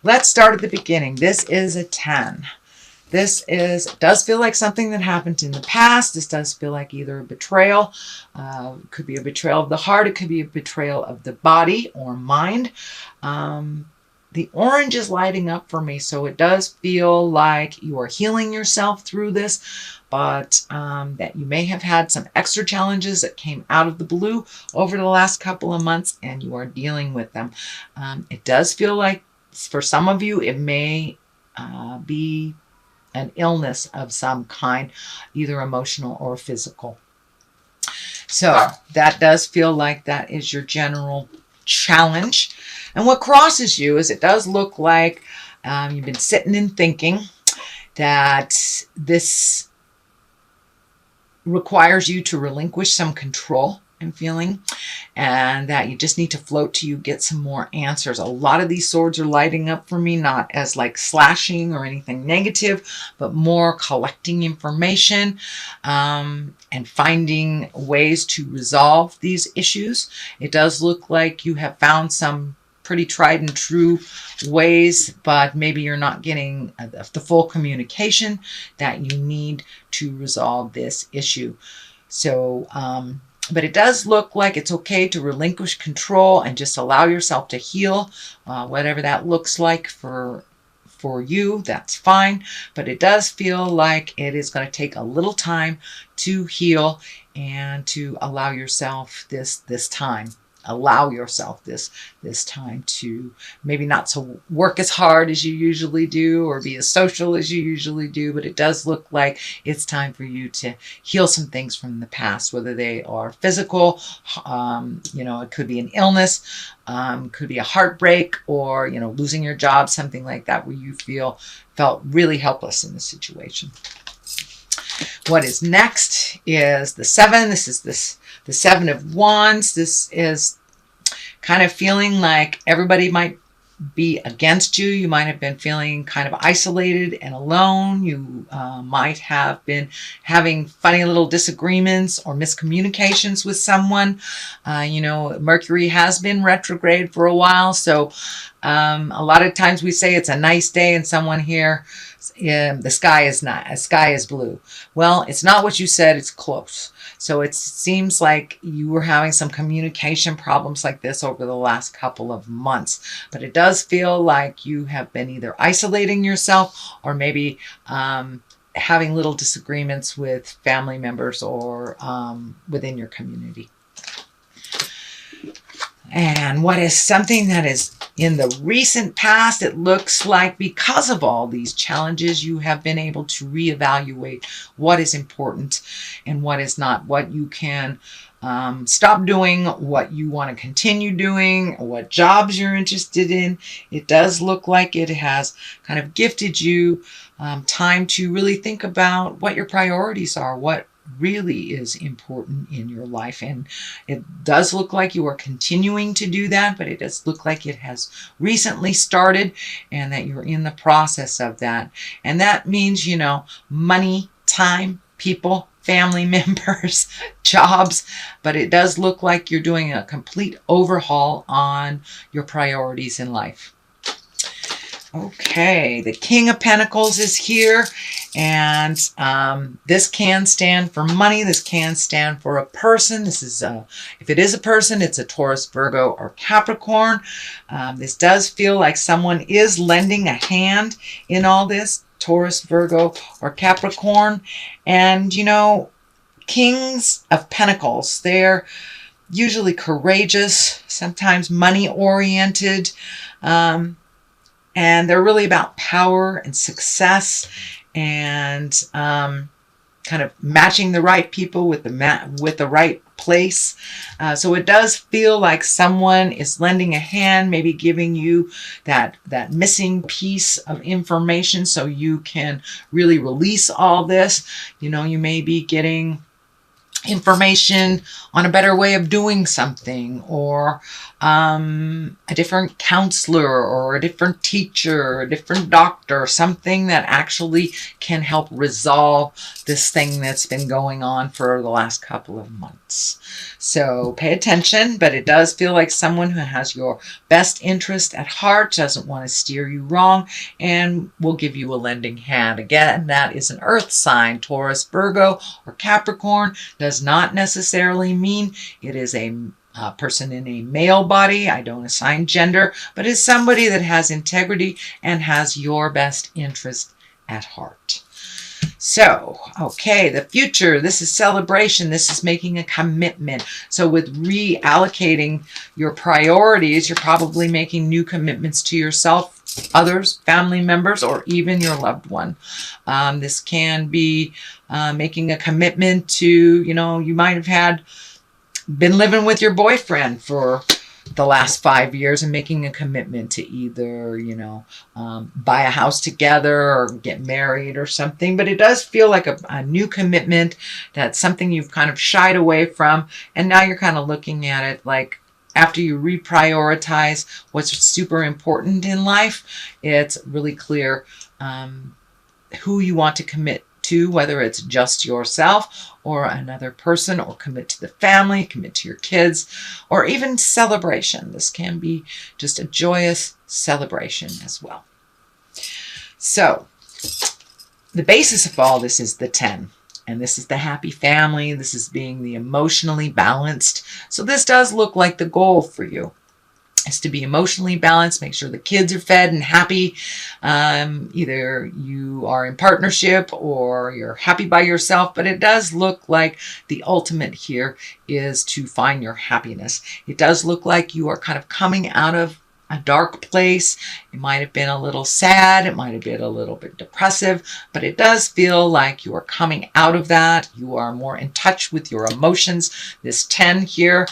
Let's start at the beginning. This is a 10. Does feel like something that happened in the past. This does feel like either a betrayal. Could be a betrayal of the heart. It could be a betrayal of the body or mind. The orange is lighting up for me, so it does feel like you are healing yourself through this, but that you may have had some extra challenges that came out of the blue over the last couple of months, and you are dealing with them. It does feel like for some of you, it may be an illness of some kind, either emotional or physical. So that does feel like that is your general challenge. And what crosses you is it does look like you've been sitting and thinking that this requires you to relinquish some control and feeling, and that you just need to float till you get some more answers. A lot of these swords are lighting up for me, not as like slashing or anything negative, but more collecting information and finding ways to resolve these issues. It does look like you have found some pretty tried and true ways, but maybe you're not getting the full communication that you need to resolve this issue. So, but it does look like it's okay to relinquish control and just allow yourself to heal, whatever that looks like for you, that's fine. But it does feel like it is going to take a little time to heal and to allow yourself this time. Allow yourself this time to maybe not to work as hard as you usually do or be as social as you usually do, but it does look like it's time for you to heal some things from the past, whether they are physical, it could be an illness, could be a heartbreak, or, losing your job, something like that, where you felt really helpless in the situation. What is next is the 7. This is the 7 of Wands. This is kind of feeling like everybody might be against you. You might have been feeling kind of isolated and alone. You might have been having funny little disagreements or miscommunications with someone. Mercury has been retrograde for a while, so a lot of times we say it's a nice day and someone here, the sky is blue. Well, it's not what you said, it's close. So it seems like you were having some communication problems like this over the last couple of months. But it does feel like you have been either isolating yourself or maybe having little disagreements with family members or within your community. And what is something that is in the recent past, it looks like because of all these challenges, you have been able to reevaluate what is important and what is not, what you can stop doing, what you want to continue doing, what jobs you're interested in. It does look like it has kind of gifted you time to really think about what your priorities are, what really is important in your life. And it does look like you are continuing to do that, but it does look like it has recently started and that you're in the process of that. And that means, money, time, people, family members, jobs, but it does look like you're doing a complete overhaul on your priorities in life. Okay, the King of Pentacles is here, and this can stand for money. This can stand for a person. This is, if it is a person, it's a Taurus, Virgo, or Capricorn. This does feel like someone is lending a hand in all this, Taurus, Virgo, or Capricorn. And, Kings of Pentacles, they're usually courageous, sometimes money-oriented, and they're really about power and success and kind of matching the right people with the right place. So it does feel like someone is lending a hand, maybe giving you that missing piece of information so you can really release all this. You may be getting information on a better way of doing something, or a different counselor, or a different teacher, or a different doctor, something that actually can help resolve this thing that's been going on for the last couple of months. So pay attention, but it does feel like someone who has your best interest at heart, doesn't want to steer you wrong, and will give you a lending hand. Again, that is an earth sign. Taurus, Virgo, or Capricorn does not necessarily mean it is a person in a male body. I don't assign gender, but is somebody that has integrity and has your best interest at heart. So, okay, the future, this is celebration. This is making a commitment. So with reallocating your priorities, you're probably making new commitments to yourself, others, family members, or even your loved one. This can be making a commitment to, you might have been living with your boyfriend for the last 5 years and making a commitment to either, buy a house together or get married or something. But it does feel like a new commitment. That's something you've kind of shied away from. And now you're kind of looking at it like, after you reprioritize what's super important in life, it's really clear who you want to commit to, whether it's just yourself or another person, or commit to the family, commit to your kids, or even celebration. This can be just a joyous celebration as well. So the basis of all this is the 10. And this is the happy family. This is being the emotionally balanced. So this does look like the goal for you, is to be emotionally balanced, make sure the kids are fed and happy. Either you are in partnership or you're happy by yourself, but it does look like the ultimate here is to find your happiness. It does look like you are kind of coming out of a dark place. It might have been a little sad. It might have been a little bit depressive, but it does feel like you are coming out of that. You are more in touch with your emotions. This 10 here,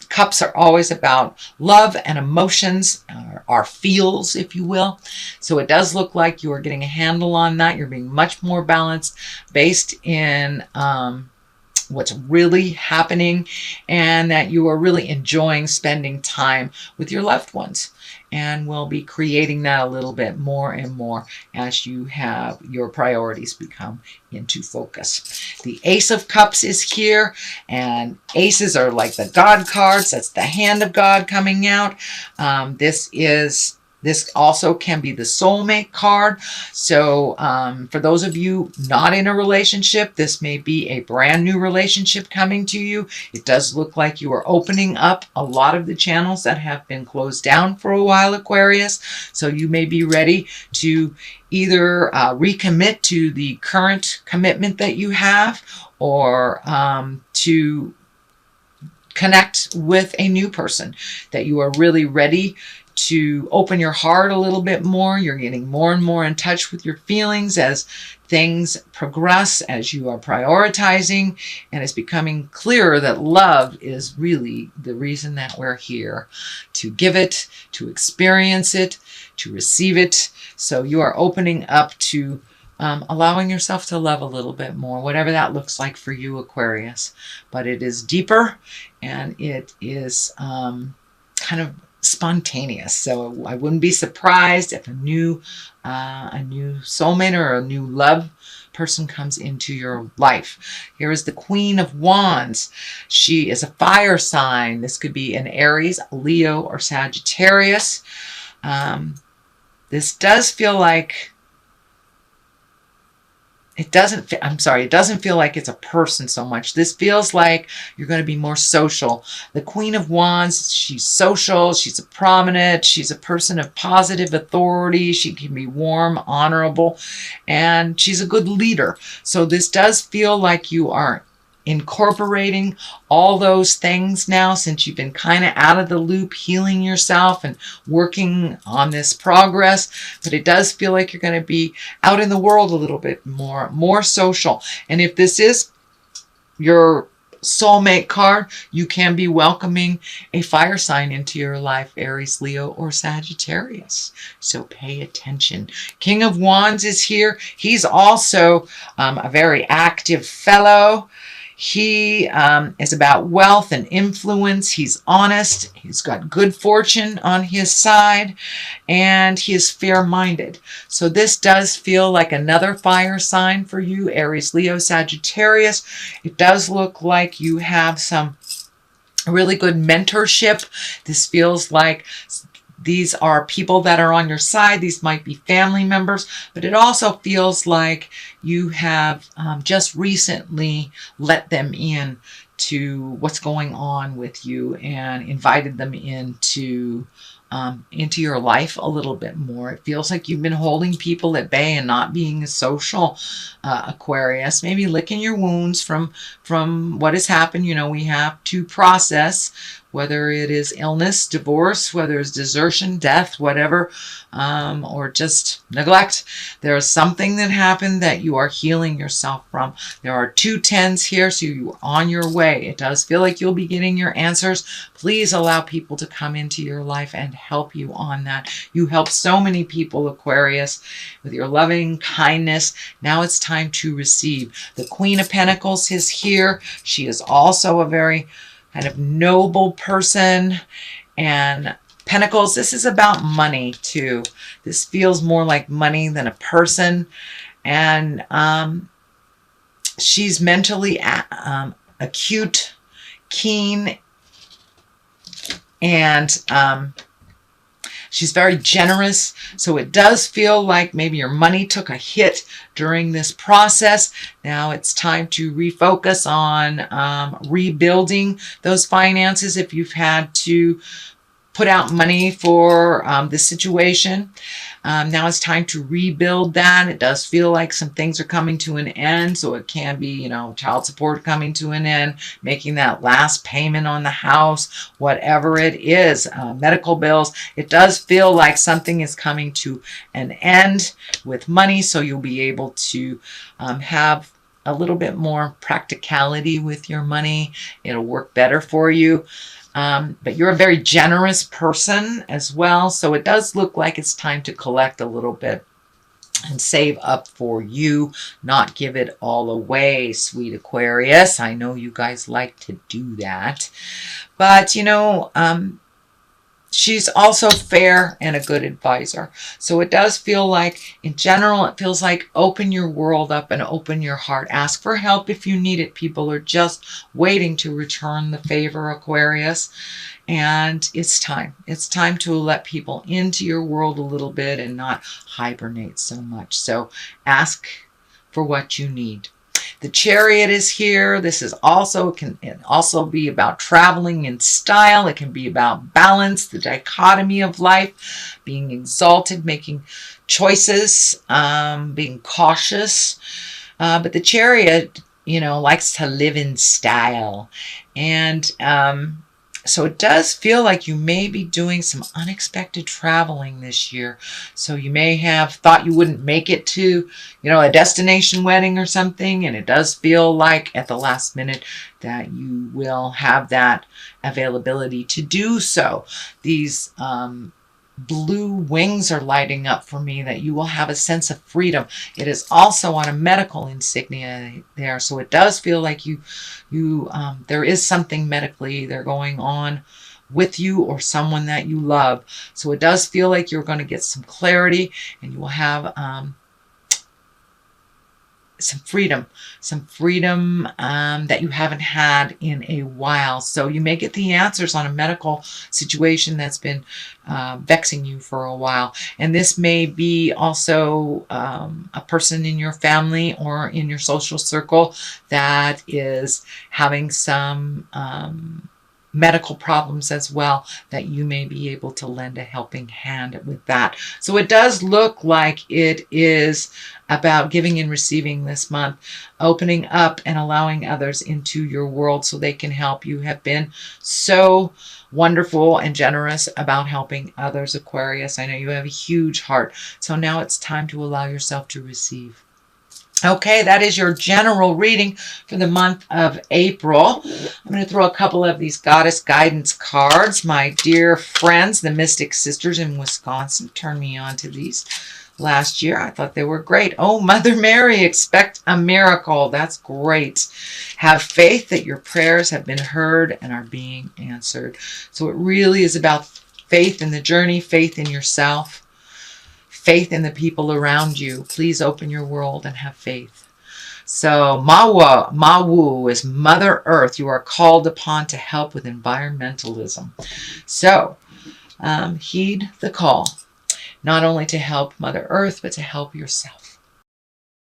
cups are always about love and emotions, our feels, if you will. So it does look like you are getting a handle on that. You're being much more balanced based in what's really happening, and that you are really enjoying spending time with your loved ones, and will be creating that a little bit more and more as you have your priorities become into focus. The Ace of Cups is here, and aces are like the God cards. That's the hand of God coming out. This also can be the soulmate card. So for those of you not in a relationship, this may be a brand new relationship coming to you. It does look like you are opening up a lot of the channels that have been closed down for a while, Aquarius. So you may be ready to either recommit to the current commitment that you have, or to connect with a new person, that you are really ready to open your heart a little bit more. You're getting more and more in touch with your feelings as things progress, as you are prioritizing, and it's becoming clearer that love is really the reason that we're here, to give it, to experience it, to receive it. So you are opening up to allowing yourself to love a little bit more, whatever that looks like for you, Aquarius. But it is deeper, and it is kind of spontaneous. So I wouldn't be surprised if a new soulmate or a new love person comes into your life. Here is the Queen of Wands. She is a fire sign. This could be an Aries, Leo, or Sagittarius. This does feel like it doesn't feel like it's a person so much. This feels like you're going to be more social. The Queen of Wands, she's social, she's a prominent, she's a person of positive authority. She can be warm, honorable, and she's a good leader. So this does feel like you are incorporating all those things now, since you've been kind of out of the loop, healing yourself and working on this progress. But it does feel like you're going to be out in the world a little bit more social. And if this is your soulmate card, you can be welcoming a fire sign into your life, Aries, Leo, or Sagittarius. So pay attention. King of Wands is here. He's also a very active fellow. He is about wealth and influence. He's honest. He's got good fortune on his side, and he is fair-minded. So this does feel like another fire sign for you, Aries, Leo, Sagittarius. It does look like you have some really good mentorship. This feels like these are people that are on your side. These might be family members, but it also feels like you have just recently let them in to what's going on with you and invited them into your life a little bit more. It feels like you've been holding people at bay and not being a social, Aquarius. Maybe licking your wounds from what has happened. You know, we have to process whether it is illness, divorce, whether it's desertion, death, whatever, or just neglect. There is something that happened that you are healing yourself from. There are 2 10s here, so you're on your way. It does feel like you'll be getting your answers. Please allow people to come into your life and help you on that. You help so many people, Aquarius, with your loving kindness. Now it's time to receive. The Queen of Pentacles is here. She is also a very kind of noble person. And Pentacles, this is about money too. This feels more like money than a person. And she's mentally acute, keen, and she's very generous. So it does feel like maybe your money took a hit during this process. Now it's time to refocus on rebuilding those finances if you've had to put out money for this situation. Now it's time to rebuild that. It does feel like some things are coming to an end. So it can be, you know, child support coming to an end, making that last payment on the house, whatever it is, medical bills. It does feel like something is coming to an end with money. So you'll be able to have a little bit more practicality with your money. It'll work better for you. But you're a very generous person as well. So it does look like it's time to collect a little bit and save up for you, not give it all away, sweet Aquarius. I know you guys like to do that. But, you know, she's also fair and a good advisor. So it does feel like, in general, it feels like open your world up and open your heart. Ask for help if you need it. People are just waiting to return the favor, Aquarius. And it's time. It's time to let people into your world a little bit and not hibernate so much. So ask for what you need. The Chariot is here. This is also, can also be about traveling in style. It can be about balance, the dichotomy of life, being exalted, making choices, being cautious. But the Chariot, you know, likes to live in style. And so it does feel like you may be doing some unexpected traveling this year. So you may have thought you wouldn't make it to, you know, a destination wedding or something. And it does feel like at the last minute that you will have that availability to do so. These blue wings are lighting up for me, that you will have a sense of freedom. It is also on a medical insignia there. So it does feel like there is something medically either going on with you or someone that you love. So it does feel like you're going to get some clarity, and you will have some freedom that you haven't had in a while. So you may get the answers on a medical situation that's been vexing you for a while. And this may be also a person in your family or in your social circle that is having some medical problems as well, that you may be able to lend a helping hand with that. So it does look like it is about giving and receiving this month, opening up and allowing others into your world so they can help. You have been so wonderful and generous about helping others, Aquarius. I know you have a huge heart. So now it's time to allow yourself to receive. Okay, that is your general reading for the month of April. I'm going to throw a couple of these Goddess Guidance cards. My dear friends, the Mystic Sisters in Wisconsin, turned me on to these last year. I thought they were great. Oh, Mother Mary, expect a miracle. That's great. Have faith that your prayers have been heard and are being answered. So it really is about faith in the journey, faith in yourself, faith in the people around you. Please open your world and have faith. So Mawu is Mother Earth. You are called upon to help with environmentalism. So heed the call, not only to help Mother Earth, but to help yourself.